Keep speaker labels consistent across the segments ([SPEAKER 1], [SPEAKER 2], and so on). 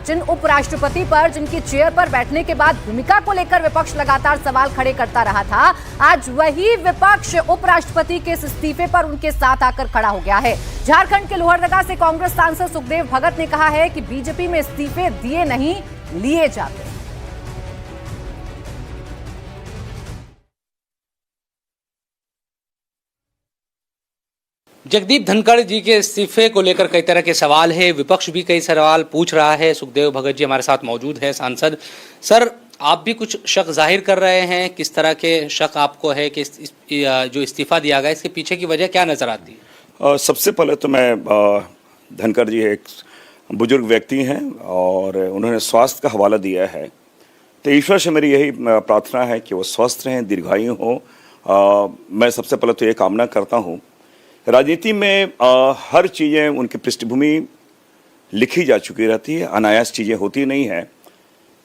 [SPEAKER 1] जिन उपराष्ट्रपति पर जिनकी चेयर पर बैठने के बाद भूमिका को लेकर विपक्ष लगातार सवाल खड़े करता रहा था, आज वही विपक्ष उपराष्ट्रपति के इस इस्तीफे पर उनके साथ आकर खड़ा हो गया है। झारखंड के लोहरदगा से कांग्रेस सांसद सुखदेव भगत ने कहा है कि बीजेपी में इस्तीफे दिए नहीं, लिए जाते।
[SPEAKER 2] जगदीप धनखड़ जी के इस्तीफे को लेकर कई तरह के सवाल है, विपक्ष भी कई सवाल पूछ रहा है। सुखदेव भगत जी हमारे साथ मौजूद है, सांसद। सर, आप भी कुछ शक जाहिर कर रहे हैं, किस तरह के शक आपको है कि जो इस्तीफा दिया गया इसके पीछे की वजह क्या नजर आती है?
[SPEAKER 3] सबसे पहले तो मैं धनखड़ जी एक बुजुर्ग व्यक्ति हैं और उन्होंने स्वास्थ्य का हवाला दिया है, तो ईश्वर से मेरी यही प्रार्थना है कि वो स्वस्थ रहें, दीर्घायु हों। मैं सबसे पहले तो ये कामना करता हूँ। राजनीति में हर चीज़ें उनकी पृष्ठभूमि लिखी जा चुकी रहती है, अनायास चीज़ें होती नहीं हैं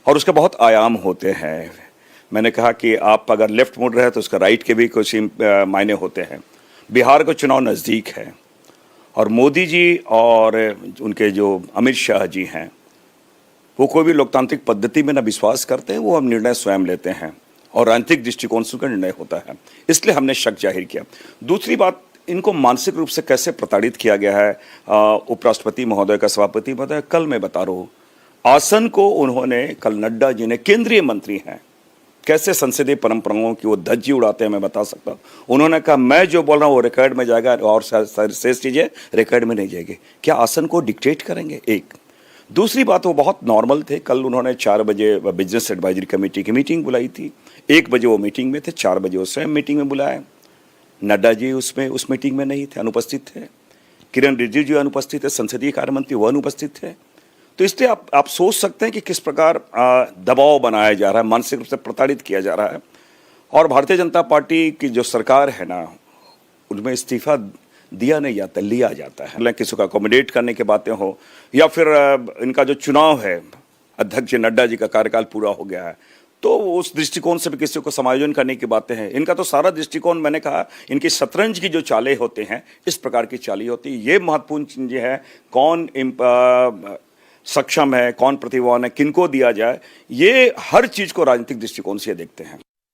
[SPEAKER 3] और उसके बहुत आयाम होते हैं। मैंने कहा कि आप अगर लेफ्ट मुड़ रहे हैं तो उसका राइट के भी कुछ मायने होते हैं। बिहार का चुनाव नज़दीक है और मोदी जी और उनके जो अमित शाह जी हैं वो कोई भी लोकतांत्रिक पद्धति में न विश्वास करते हैं, वो हम निर्णय स्वयं लेते हैं और राजनीतिक दृष्टिकोण से उनका निर्णय होता है, इसलिए हमने शक जाहिर किया। दूसरी बात, इनको मानसिक रूप से कैसे प्रताड़ित किया गया है उपराष्ट्रपति महोदय का, सभापति महोदय, कल मैं बता रहा हूँ। आसन को उन्होंने कल नड्डा जी ने, केंद्रीय मंत्री हैं, कैसे संसदीय परंपराओं की वो धज्जी उड़ाते हैं मैं बता सकता हूँ। उन्होंने कहा मैं जो बोल रहा हूँ वो रिकॉर्ड में जाएगा और शेष चीज़ें रिकॉर्ड में नहीं जाएगी। क्या आसन को डिक्टेट करेंगे? एक। दूसरी बात, वो बहुत नॉर्मल थे। कल उन्होंने 4 बजे बिजनेस एडवाइजरी कमेटी की मीटिंग बुलाई थी, 1 बजे वो मीटिंग में थे, 4 बजे वो स्वयं मीटिंग में बुलाया। नड्डा जी उस मीटिंग में नहीं थे, अनुपस्थित थे। किरण रिजिजू अनुपस्थित थे, संसदीय कार्य मंत्री वो अनुपस्थित थे। तो इसलिए आप सोच सकते हैं कि किस प्रकार दबाव बनाया जा रहा है, मानसिक रूप से प्रताड़ित किया जा रहा है। और भारतीय जनता पार्टी की जो सरकार है ना, उनमें इस्तीफा दिया नहीं जाता, लिया जाता है। किसी को अकोमोडेट करने की बातें हो या फिर इनका जो चुनाव है, अध्यक्ष नड्डा जी का कार्यकाल पूरा हो गया है, तो उस दृष्टिकोण से भी किसी को समायोजन करने की बातें हैं। इनका तो सारा दृष्टिकोण, मैंने कहा, इनकी शतरंज की जो चालें होते हैं, इस प्रकार की चालें होती है। ये महत्वपूर्ण चीज़ें हैं, कौन सक्षम है, कौन प्रतिभावान है, किनको दिया जाए, ये हर चीज़ को राजनीतिक दृष्टिकोण से देखते हैं।